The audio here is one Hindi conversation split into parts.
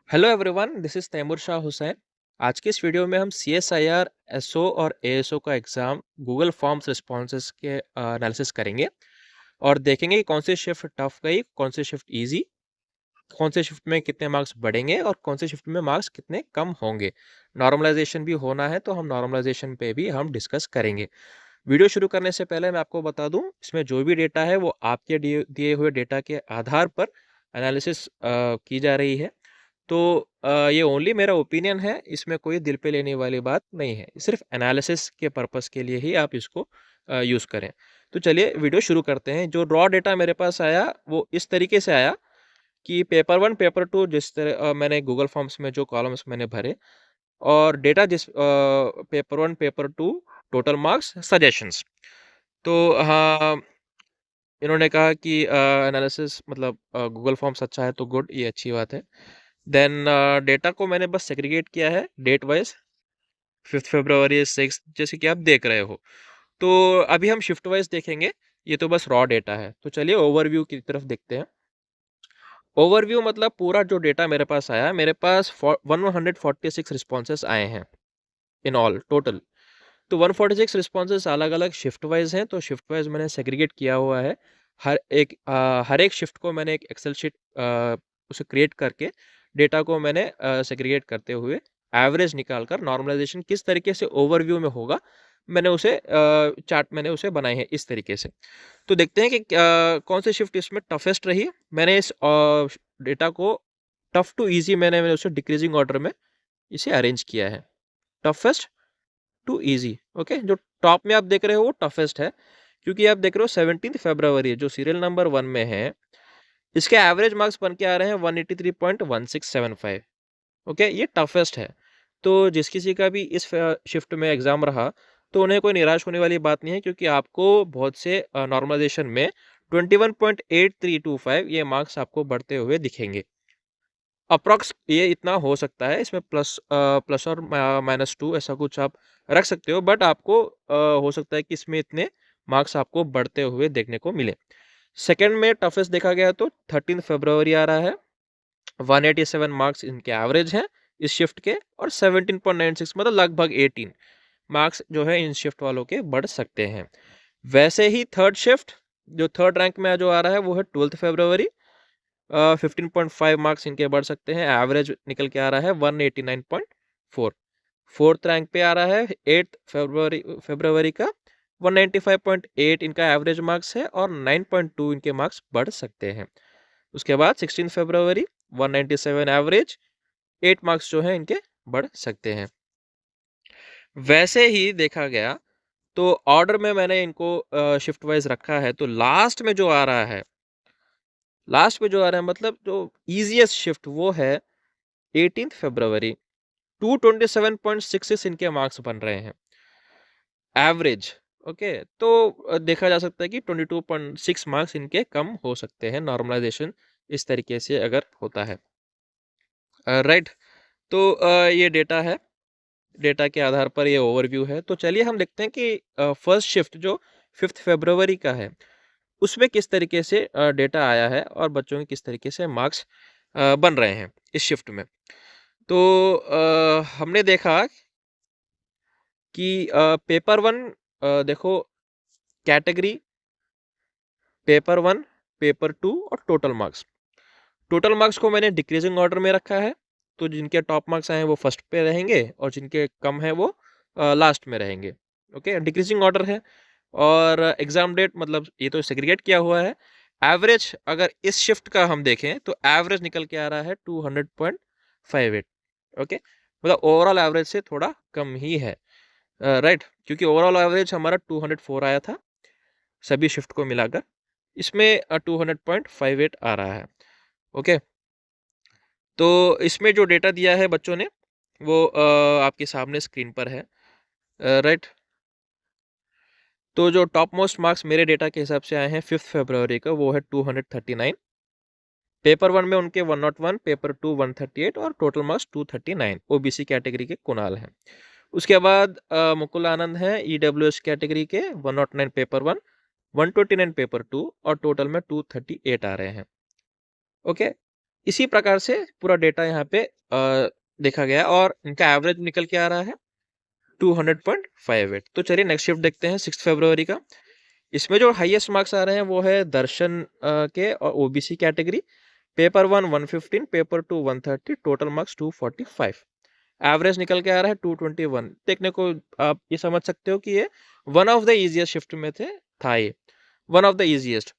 Hello everyone, this is Taimur Shah Hussain. आज की इस वीडियो में हम CSIR, SO और ASO का एग्ज़ाम गूगल फॉर्म्स रिस्पॉन्सेज के एनालिसिस करेंगे और देखेंगे कि कौन सी शिफ्ट टफ गई, कौन सी शिफ्ट इजी, कौन से शिफ्ट में कितने मार्क्स बढ़ेंगे और कौन से शिफ्ट में मार्क्स कितने कम होंगे। नॉर्मलाइजेशन भी होना है तो हम नॉर्मलाइजेशन पे भी हम डिस्कस करेंगे। वीडियो शुरू करने से पहले मैं आपको बता दूं, इसमें जो भी डेटा है वो आपके दिए दिए हुए डेटा के आधार पर एनालिसिस की जा रही है। तो ये ओनली मेरा ओपिनियन है, इसमें कोई दिल पे लेने वाली बात नहीं है। सिर्फ एनालिसिस के पर्पस के लिए ही आप इसको यूज़ करें। तो चलिए वीडियो शुरू करते हैं। जो रॉ डेटा मेरे पास आया वो इस तरीके से आया कि पेपर 1, पेपर 2 जिस तरह मैंने गूगल फॉर्म्स में जो कॉलम्स मैंने भरे और डेटा जिस paper 1, paper 2 total marks, suggestions. तो हाँ, इन्होंने कहा कि एनालिसिस मतलब गूगल फॉर्म्स अच्छा है तो गुड, ये अच्छी बात है। देन डेटा को मैंने बस सेग्रीगेट किया है डेट वाइज, 5 फरवरी, 6, जैसे कि आप देख रहे हो। तो अभी हम शिफ्ट वाइज देखेंगे, ये तो बस रॉ डेटा है। तो चलिए ओवरव्यू की तरफ देखते हैं। ओवरव्यू मतलब पूरा जो डेटा मेरे पास आया, मेरे पास 146 रिस्पॉन्सेस आए हैं इन ऑल टोटल। तो 146 रिस्पॉन्सेस अलग अलग शिफ्ट वाइज हैं, तो शिफ्ट वाइज मैंने सेग्रीगेट किया हुआ है। हर एक शिफ्ट को मैंने एक एक्सेल शीट उसे क्रिएट करके डेटा को मैंने सेग्रीगेट करते हुए एवरेज निकालकर नॉर्मलाइजेशन किस तरीके से ओवरव्यू में होगा, मैंने उसे चार्ट मैंने उसे बनाए हैं इस तरीके से। तो देखते हैं कि कौन सी शिफ्ट इसमें टफेस्ट रही। मैंने इस डेटा को टफ टू इजी मैंने उसे डिक्रीजिंग ऑर्डर में इसे अरेंज किया है, टफेस्ट टू इजी। ओके, जो टॉप में आप देख रहे हो वो टफेस्ट है, क्योंकि आप देख रहे हो 17 फरवरी जो सीरियल नंबर 1 में है, इसके एवरेज मार्क्स बन के आ रहे हैं 183.1675। ओके, ये टफेस्ट है। तो जिस किसी का भी इस शिफ्ट में एग्जाम रहा तो उन्हें कोई निराश होने वाली बात नहीं है, क्योंकि आपको बहुत से नॉर्मलाइजेशन में 21.8325 ये मार्क्स आपको बढ़ते हुए दिखेंगे। अप्रॉक्स ये इतना हो सकता है, इसमें प्लस और -2 ऐसा कुछ आप रख सकते हो, बट आपको हो सकता है कि इसमें इतने मार्क्स आपको बढ़ते हुए देखने को मिले। सेकंड में टफेस्ट देखा गया तो 13 फरवरी आ रहा है, 187 मार्क्स इनके एवरेज हैं इस शिफ्ट के, और 17.96 मतलब लगभग 18 मार्क्स जो है इन शिफ्ट वालों के बढ़ सकते हैं। वैसे ही थर्ड शिफ्ट जो थर्ड रैंक में जो आ रहा है वो है 12 फरवरी, 15.5 मार्क्स इनके बढ़ सकते हैं, एवरेज निकल के आ रहा है 189.4। फोर्थ रैंक पे आ रहा है 8 फरवरी का, 195.8 इनका एवरेज मार्क्स है और 9.2 इनके मार्क्स बढ़ सकते हैं। उसके बाद 16 फरवरी, 197 एवरेज, 8 मार्क्स जो है इनके बढ़ सकते हैं। वैसे ही देखा गया तो ऑर्डर में मैंने इनको शिफ्ट वाइज रखा है, तो लास्ट में जो आ रहा है मतलब जो इजीएस्ट शिफ्ट वो है 18 फरवरी, 227.66 इनके मार्क्स बन रहे हैं एवरेज। ओके, तो देखा जा सकता है कि 22.6 मार्क्स इनके कम हो सकते हैं नॉर्मलाइजेशन इस तरीके से अगर होता है। राइट, तो ये डेटा है, डेटा के आधार पर ये ओवरव्यू है। तो चलिए हम देखते हैं कि फर्स्ट शिफ्ट जो 5 फरवरी का है उसमें किस तरीके से डेटा आया है और बच्चों के किस तरीके से मार्क्स बन रहे हैं इस शिफ्ट में। तो हमने देखा कि पेपर 1 देखो, कैटेगरी, पेपर 1, पेपर 2 और टोटल मार्क्स। टोटल मार्क्स को मैंने डिक्रीजिंग ऑर्डर में रखा है, तो जिनके टॉप मार्क्स आए हैं वो फर्स्ट पे रहेंगे और जिनके कम है वो लास्ट में रहेंगे। ओके, डिक्रीजिंग ऑर्डर है। और एग्जाम डेट मतलब ये तो सेग्रीगेट किया हुआ है। एवरेज अगर इस शिफ्ट का हम देखें तो एवरेज निकल के आ रहा है 200.58। ओके, मतलब ओवरऑल एवरेज से थोड़ा कम ही है। राइट, क्योंकि ओवरऑल एवरेज हमारा 204 आया था सभी शिफ्ट को मिलाकर, इसमें 200.58 आ रहा है। ओके, तो इसमें जो डेटा दिया है बच्चों ने वो आपके सामने स्क्रीन पर है। राइट, तो जो टॉप मोस्ट मार्क्स मेरे डेटा के हिसाब से आए हैं 5 फरवरी का वो है 239। पेपर 1 में उनके 101, पेपर 2 138 और टोटल मार्क्स 239 ओबीसी कैटेगरी के कुणाल हैं। उसके बाद मुकुल आनंद हैं ईडब्ल्यूएस कैटेगरी के, 109 पेपर 1, 129 पेपर 2 और टोटल में 238 आ रहे हैं। ओके, इसी प्रकार से पूरा डेटा यहाँ पे देखा गया और इनका एवरेज निकल के आ रहा है 200.58। तो चलिए नेक्स्ट शिफ्ट देखते हैं 6 फरवरी का। इसमें जो हाईएस्ट मार्क्स आ रहे हैं वो है दर्शन के और OBC category. Paper 1 115, paper 2 130, total marks 245। Average निकल के आ रहा है 221। देखने को आप ये समझ सकते हो कि ये one of the easiest shift में था ये one of the easiest,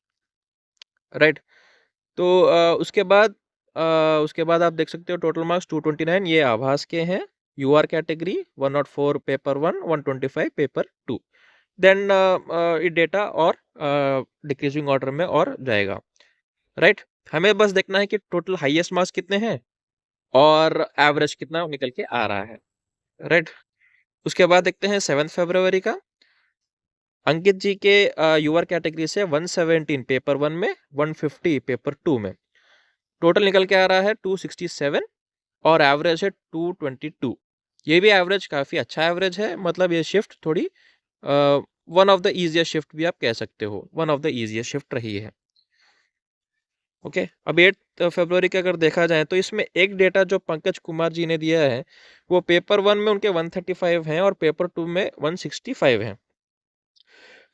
right. तो उसके बाद आप देख सकते हो टोटल मार्क्स 229 ये आभास के हैं। UR category 104 paper 1, 125 paper 2। Then ये डेटा और डिक्रीजिंग ऑर्डर में और जाएगा, राइट। हमें बस देखना है कि टोटल हाईएस्ट मार्क्स कितने हैं और एवरेज कितना निकल के आ रहा है, राइट। उसके बाद देखते हैं 7 फरवरी का। अंकित जी के यूआर कैटेगरी से 117 पेपर 1 में, 150 पेपर 2 में। टोटल निकल के आ रहा है 267 और एवरेज है 222। ये भी एवरेज काफ़ी अच्छा एवरेज है, मतलब ये शिफ्ट थोड़ी one of the easiest shift भी आप कह सकते हो, one of the easiest shift रही है। ओके, अब 8 फरवरी का अगर देखा जाए तो इसमें एक डेटा जो पंकज कुमार जी ने दिया है वो पेपर 1 में उनके 135 हैं और पेपर 2 में 165 हैं।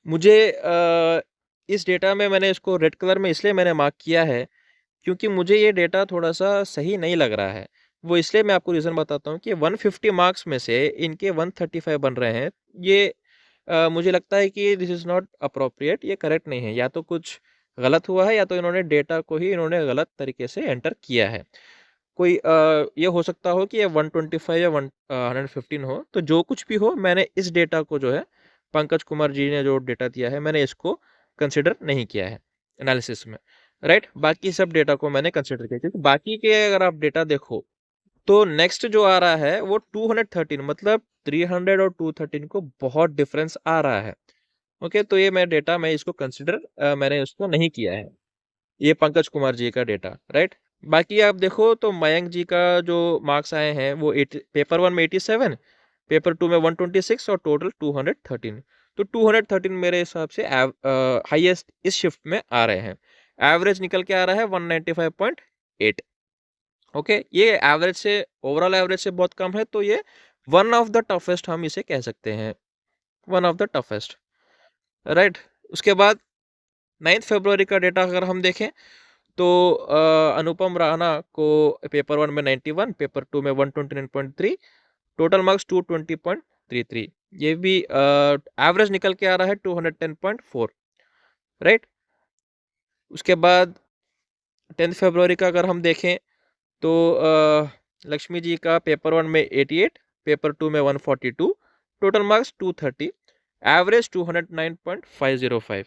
मुझे इस डेटा में मैंने इसको रेड कलर में इसलिए मैंने मार्क किया है क्योंकि मुझे ये डेटा थोड़ा-सा सही नहीं लग रहा है। वो इसलिए मैं आपको रीज़न बताता हूँ कि 150 मार्क्स में से इनके 135 बन रहे हैं। ये मुझे लगता है कि दिस इज़ नॉट एप्रोप्रिएट, ये करेक्ट नहीं है। या तो कुछ गलत हुआ है या तो इन्होंने डेटा को ही इन्होंने गलत तरीके से एंटर किया है। कोई ये हो सकता हो कि ये 125 या 115 हो। तो जो कुछ भी हो, मैंने इस डेटा को जो है पंकज कुमार जी ने जो डेटा दिया है मैंने इसको कंसिडर नहीं किया है एनालिसिस में, राइट। बाकी सब डेटा को मैंने कंसिडर किया क्योंकि बाकी के अगर आप डेटा देखो तो नेक्स्ट जो आ रहा है वो 213, मतलब 300 और 213 को बहुत डिफरेंस आ रहा है। ओके, तो ये मैं डेटा मैं इसको कंसिडर मैंने इसको नहीं किया है, ये पंकज कुमार जी का डेटा, राइट। बाकी आप देखो तो मयंक जी का जो मार्क्स आए हैं वो पेपर 1 में 87, पेपर 2 में 126 और टोटल 213। तो 213 मेरे हिसाब से हाईएस्ट इस शिफ्ट में आ रहे हैं। एवरेज निकल के आ रहा है 195.8। ओके, ये एवरेज से, ओवरऑल एवरेज से बहुत कम है, तो ये वन ऑफ द टफेस्ट हम इसे कह सकते हैं, one of the toughest, right. उसके बाद 9 फरवरी का डेटा अगर हम देखें तो अनुपम राणा को पेपर 1 में 91, पेपर 2 में 129.3, टोटल मार्क्स 220.33। ये भी एवरेज निकल के आ रहा है 210.4, राइट। उसके बाद 10 फरवरी का अगर हम देखें तो लक्ष्मी जी का पेपर 1 में 88, पेपर 2 में 142, टोटल मार्क्स 230, एवरेज 209.505।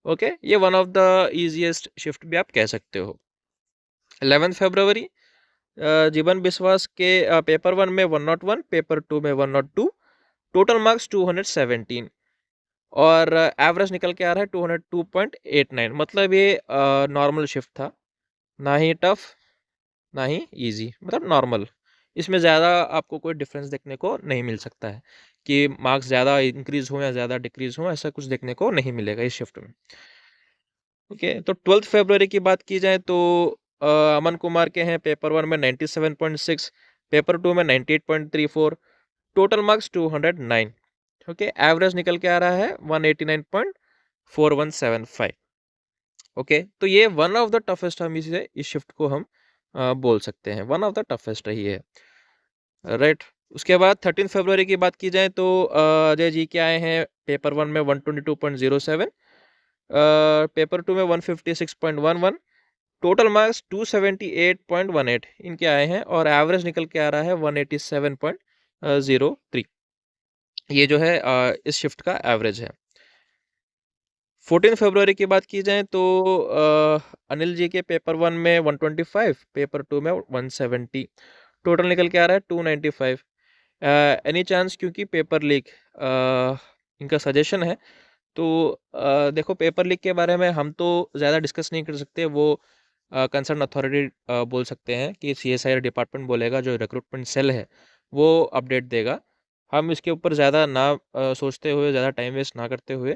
ओके, ये one of the easiest shift भी आप कह सकते हो। 11 फरवरी जीवन विश्वास के पेपर 1 में 101, पेपर 2 में 102, टोटल मार्क्स 217 और एवरेज निकल के आ रहा है 202.89। मतलब ये नॉर्मल शिफ्ट था, ना ही टफ ना ही इजी, मतलब नॉर्मल। इसमें ज़्यादा आपको कोई डिफरेंस देखने को नहीं मिल सकता है कि मार्क्स ज़्यादा इंक्रीज हो या ज़्यादा डिक्रीज हो, ऐसा कुछ देखने को नहीं मिलेगा इस शिफ्ट में। ओके, तो 12 फरवरी की बात की जाए तो अमन कुमार के हैं पेपर 1 में 97.6, पेपर 2 में 98.34, टोटल मार्क्स 209। ओके, एवरेज निकल के आ रहा है 189.4175। ओके, तो ये वन ऑफ द टफेस्ट हम इसे इस शिफ्ट को हम बोल सकते हैं, वन ऑफ द टफेस्ट रही है, राइट। उसके बाद 13 फरवरी की बात की जाए तो अजय जी के आए हैं पेपर 1 में 122.07, पेपर 2 में 156.11, टोटल मार्क्स 278.18 इनके आए हैं और एवरेज निकल के आ रहा है 187.03। ये जो है इस शिफ्ट का एवरेज है। 14 फरवरी की बात की जाए तो अनिल जी के पेपर 1 में 125, पेपर 2 में 170, टोटल निकल के आ रहा है 295। एनी चांस, क्योंकि पेपर लीक इनका सजेशन है, तो देखो पेपर लीक के बारे में हम तो ज़्यादा डिस्कस नहीं कर सकते, वो कंसर्न अथॉरिटी बोल सकते हैं कि CSIR डिपार्टमेंट बोलेगा, जो रिक्रूटमेंट सेल है वो अपडेट देगा। हम इसके ऊपर ज़्यादा ना सोचते हुए, ज़्यादा टाइम वेस्ट ना करते हुए,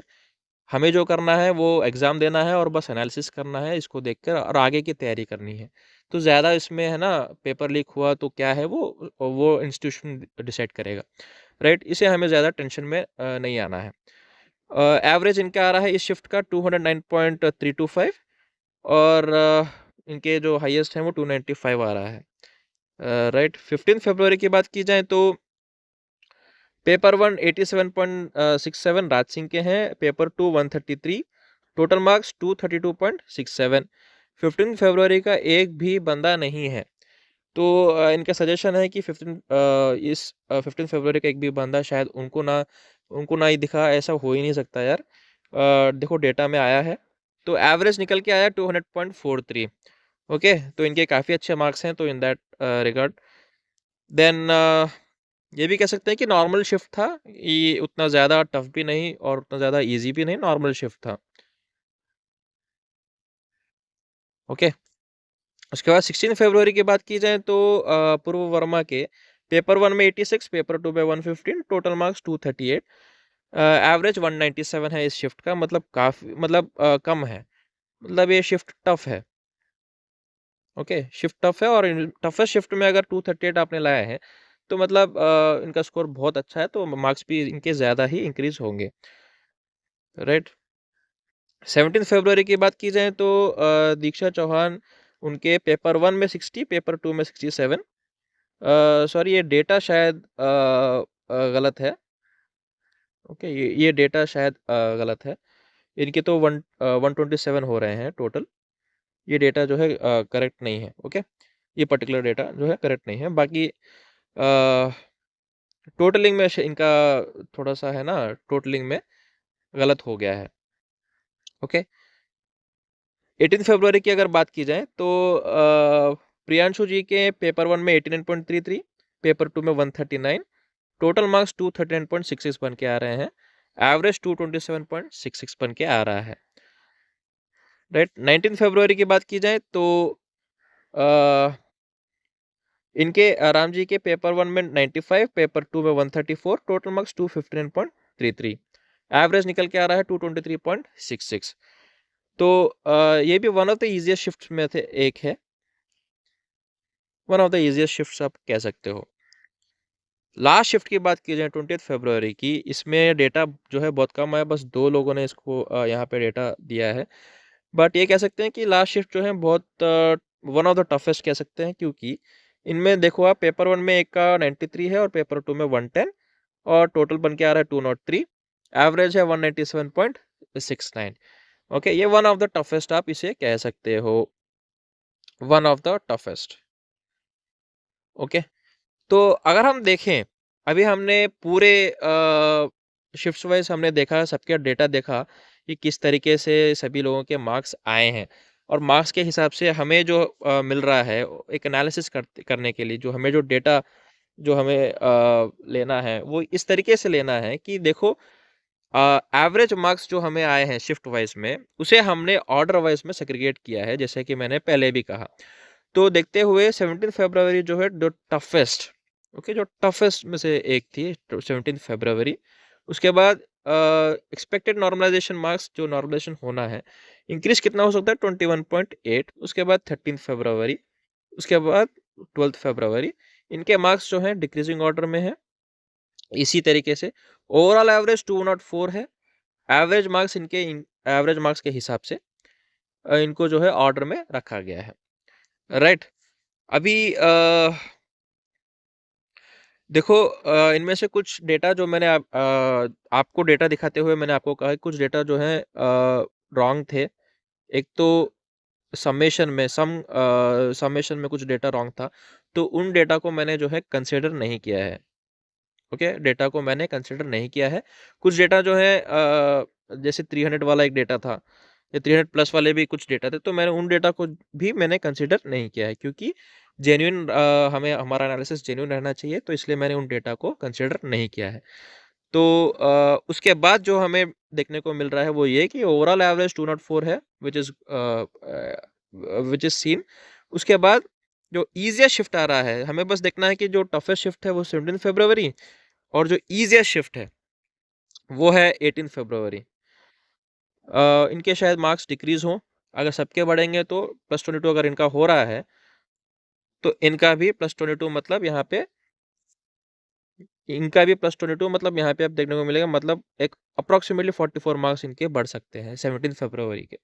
हमें जो करना है वो एग्ज़ाम देना है और बस एनालिसिस करना है इसको देखकर और आगे की तैयारी करनी है। तो ज़्यादा इसमें है ना पेपर लीक हुआ तो क्या है वो इंस्टीट्यूशन डिसाइड करेगा, राइट? इसे हमें ज़्यादा टेंशन में नहीं आना है। एवरेज इनका आ रहा है इस शिफ्ट का 209.325 और इनके जो हाईएस्ट हैं वो 295 आ रहा है, राइट? 15 फरवरी की बात की जाए तो पेपर 1 87.67 राज सिंह के हैं, पेपर 2 133, टोटल मार्क्स 232.67। 15 फरवरी का एक भी बंदा नहीं है, तो इनका सजेशन है कि 15 फरवरी का एक भी बंदा शायद उनको ना ही दिखा, ऐसा हो ही नहीं सकता यार। देखो डेटा में आया है तो एवरेज निकल के आया 200.43। ओके, तो इनके काफ़ी अच्छे मार्क्स हैं, तो इन दैट रिगार्ड देन ये भी कह सकते हैं कि नॉर्मल शिफ्ट था, ये उतना ज़्यादा टफ भी नहीं और उतना ज़्यादा इजी भी नहीं, नॉर्मल शिफ्ट था। ओके, उसके बाद 16 फरवरी की बात की जाए तो पूर्व वर्मा के पेपर 1 में 86, पेपर 2 में 115, टोटल मार्क्स 238, एवरेज 197 है इस शिफ्ट का, मतलब काफ़ी मतलब कम है, मतलब ये शिफ्ट टफ है। ओके, शिफ्ट टफ है और टफेस्ट शिफ्ट में अगर 238 आपने लाया है तो मतलब इनका स्कोर बहुत अच्छा है, तो मार्क्स भी इनके ज़्यादा ही इंक्रीज होंगे, राइट? 17 फरवरी की बात की जाए तो दीक्षा चौहान, उनके पेपर 1 में 60, पेपर 2 में 67। सॉरी, ये डेटा शायद गलत है। ओके, ये डेटा शायद गलत है। इनके तो 127 हो रहे हैं टोटल। ये डेटा जो है करेक्ट नहीं है। ओके, ये पर्टिकुलर डेटा जो है करेक्ट नहीं है। बाकी टोटलिंग में इनका थोड़ा सा है ना, टोटलिंग में गलत हो गया है। ओके, 18 फरवरी की अगर बात की जाए तो प्रियांशु जी के पेपर 1 में 89.33, पेपर 2 में 139, टोटल मार्क्स 239.66 बन के आ रहे हैं, एवरेज 227.66 बन के आ रहा है, राइट? 19 फरवरी की बात की जाए तो इनके राम जी के पेपर 1 में 95, पेपर 2 में 134, टोटल मार्क्स 259.33, एवरेज निकल के आ रहा है 223.66। तो ये भी one of the easiest shifts में से एक है, one of the easiest shifts आप कह सकते हो। लास्ट शिफ्ट की बात की जाए 20 फरवरी की, इसमें डेटा जो है बहुत कम है, बस 2 लोगों ने इसको यहाँ पे डेटा दिया है। बट ये कह सकते हैं कि लास्ट शिफ्ट जो है बहुत वन ऑफ द टफेस्ट कह सकते हैं, क्योंकि इनमें देखो आप, पेपर 1 में एक का 93 है और पेपर 2 में 110 और टोटल बन के आ रहा है 203, एवरेज है 197.69। ओके, ये वन ऑफ द टफेस्ट आप इसे कह सकते हो, one of the toughest. Okay, तो अगर हम देखें, अभी हमने पूरे शिफ्ट्स वाइज हमने देखा, सबके डेटा देखा कि किस तरीके से सभी लोगों के मार्क्स आए हैं, और मार्क्स के हिसाब से हमें जो मिल रहा है, एक एनालिसिस करने के लिए जो हमें जो डेटा जो हमें लेना है वो इस तरीके से लेना है कि देखो, एवरेज मार्क्स जो हमें आए हैं शिफ्ट वाइज में, उसे हमने ऑर्डर वाइज में सेग्रीगेट किया है, जैसे कि मैंने पहले भी कहा। तो देखते हुए 17 फरवरी जो है जो टफेस्ट, ओके, जो टफेस्ट में से एक थी 17 फरवरी। उसके बाद एक्सपेक्टेड नॉर्मलाइजेशन मार्क्स, जो नॉर्मलाइजेशन होना है, इंक्रीज कितना हो सकता है 21.8। उसके बाद 13 फरवरी, उसके बाद 12 फरवरी, इनके मार्क्स जो हैं डिक्रीजिंग ऑर्डर में है। इसी तरीके से ओवरऑल एवरेज 204 है, एवरेज मार्क्स इनके एवरेज मार्क्स के हिसाब से इनको जो है ऑर्डर में रखा गया है, राइट? अभी देखो, इनमें से कुछ डेटा जो मैंने आपको डेटा दिखाते हुए मैंने आपको कहा कि कुछ डेटा जो है रॉन्ग थे। एक तो समेशन में कुछ डेटा रॉन्ग था, तो उन डेटा को मैंने जो है कंसिडर नहीं किया है। ओके, डेटा को मैंने कंसिडर नहीं किया है। कुछ डेटा जो है जैसे 300 वाला एक डेटा था, या 300 प्लस वाले भी कुछ डेटा थे, तो मैंने उन डेटा को भी मैंने कंसिडर नहीं किया है, क्योंकि जेन्युइन हमें हमारा एनालिसिस जेन्युइन रहना चाहिए, तो इसलिए मैंने उन डेटा को कंसिडर नहीं किया है। तो उसके बाद जो हमें देखने को मिल रहा है वो ये कि ओवरऑल एवरेज 204 है, विच इज सीन। उसके बाद जो ईजिएस्ट शिफ्ट आ रहा है, हमें बस देखना है कि जो टफेस्ट शिफ्ट है वो 17 फरवरी, और जो ईजिएस्ट शिफ्ट है वो है 18 फरवरी। इनके शायद मार्क्स डिक्रीज हों, अगर सबके बढ़ेंगे तो +22 अगर इनका हो रहा है तो इनका भी +22 मतलब यहाँ पे इनका भी +22 मतलब यहाँ पे आप देखने को मिलेगा, मतलब एक अप्रोक्सीमेटली 44 मार्क्स इनके बढ़ सकते हैं 17 फरवरी के।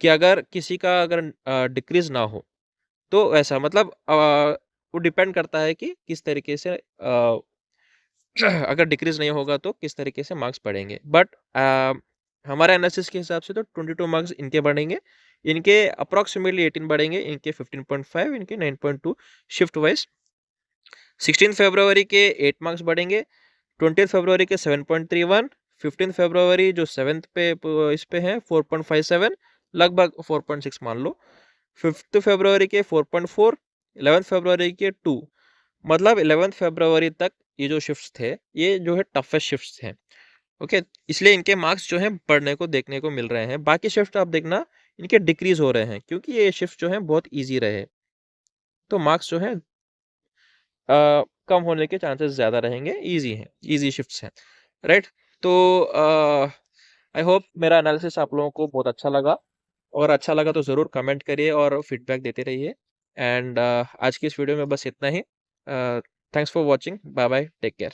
कि अगर किसी का अगर डिक्रीज ना हो तो ऐसा मतलब वो डिपेंड करता है कि किस तरीके से अगर डिक्रीज नहीं होगा तो किस तरीके से मार्क्स बढ़ेंगे। बट हमारे एनालिसिस के हिसाब से तो 22 मार्क्स इनके बढ़ेंगे, इनके अप्रोक्सीमेटली 18 बढ़ेंगे, इनके 15.5, इनके 9.2 शिफ्ट वाइज। 16 फरवरी के 8 मार्क्स बढ़ेंगे, 20 फरवरी के 7.31, 15 फरवरी जो 7th पे इस पे हैं 4.57, लगभग 4.6 मान लो, 5th फरवरी के 4.4, 11th फरवरी के 2, मतलब 11th फरवरी तक ये जो शिफ्ट्स थे ये जो है टफेस्ट शिफ्ट्स हैं। ओके, इसलिए इनके मार्क्स जो हैं बढ़ने को देखने को मिल रहे हैं। बाकी शिफ्ट आप देखना इनके डिक्रीज हो रहे हैं क्योंकि ये शिफ्ट जो है बहुत ईजी रहे, तो मार्क्स जो है कम होने के चांसेस ज़्यादा रहेंगे, ईजी हैं, ईजी शिफ्ट्स हैं, राइट। तो आई होप मेरा एनालिसिस आप लोगों को बहुत अच्छा लगा, और अच्छा लगा तो ज़रूर कमेंट करिए और फीडबैक देते रहिए। एंड आज की इस वीडियो में बस इतना ही। Thanks for watching, bye bye, take care.